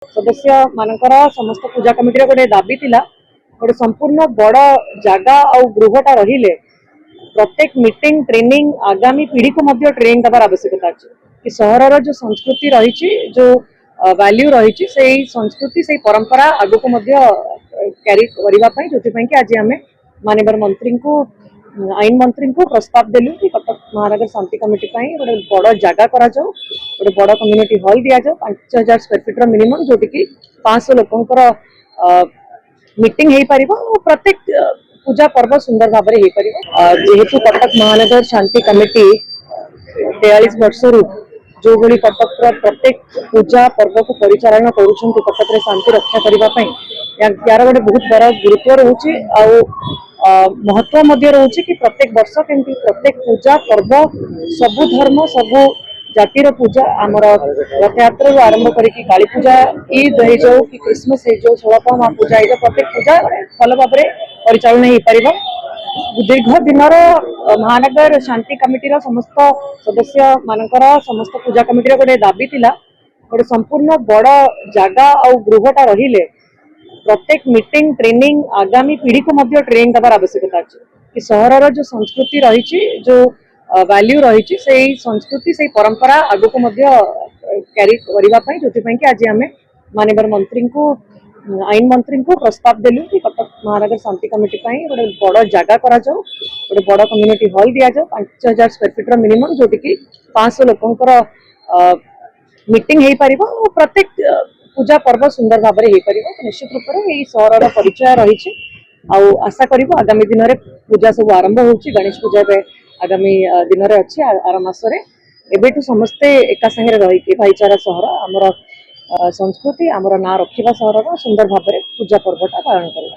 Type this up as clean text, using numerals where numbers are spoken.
सदस्य मानकर समस्त पूजा कमिटी गोटे दाबी थिला गोटे संपूर्ण बड़ जगह आ गृहटा रहिले प्रत्येक मीटिंग ट्रेनिंग आगामी पीढ़ी को मध्य ट्रेनिंग दबार आवश्यकता अच्छे कि सहर जो संस्कृति रही जो वैल्यू रही से संस्कृति से परंपरा आग को क्यारी करने जो आज आम माननीय मंत्री को आईन मंत्री को प्रस्ताव देलु कि कटक महानगर शांति कमिटी गोटे बड़ जगह गोटे बड़ कम्युनिटी हॉल दि जाओ 5000 स्क्वायर फीट मिनिमम जोटि कि 500 लोकंकर मीटिंग हो पार प्रत्येक पूजा पर्व सुंदर भाव में हो पार जेहेतु कटक महानगर शांति कमिटी 43 वर्ष जो भली कटक प्रत्येक पूजा पर्व को परिचालन करुछन कटक शांति रक्षा करने यार गोटे बहुत बड़ा गुरुत्व रोचे महत्व रोचे कि प्रत्येक वर्ष केमती प्रत्येक पूजा पर्व सबु धर्म सबु जातिर पूजा आमर रथ यात्रा आरंभ करके काली पूजा ईद हो जाऊ कि क्रिसमस हो जाऊ षोलपा माँ पूजा हो प्रत्येक पूजा भल भाव में परिचालन हो पार दीर्घ दिनर महानगर शांति कमिटी समस्त सदस्य मानकर समस्त पूजा कमिटी गोटे दाबी थिला गोटे संपूर्ण बड़ जगह आ गृहटा रहिले प्रत्येक मीटिंग ट्रेनिंग आगामी पीढ़ी को मध्य ट्रेनिंग दबार आवश्यकता अच्छे कि सहर जो संस्कृति रही जो वैल्यू रही से संस्कृति से परंपरा आग को क्यारी करने जो आज आम माननीय मंत्री को आईन मंत्री को प्रस्ताव देलु कि कटक महानगर शांति कमिटी गोटे बड़ जगह गोटे बड़ कम्युनिटी हॉल दि जाओ 5000 स्क्वायर फीट मिनिमम जोटि कि 500 लोकंकर मीटिंग हो पार प्रत्येक पूजा पर्व सुंदर भाव में हो पार निश्चित रूप से यही सहर परिचय रही आशा करूँ आगामी दिन में पूजा सब आरंभ हो गणेश पूजा आगामी दिन में अच्छी आर मसरे एबेठू समस्ते एका संगे रही भाईचारा सहर आमर संस्कृति आमर ना रखा सहर सुंदर भाव में पूजा पर्वटा पालन कर।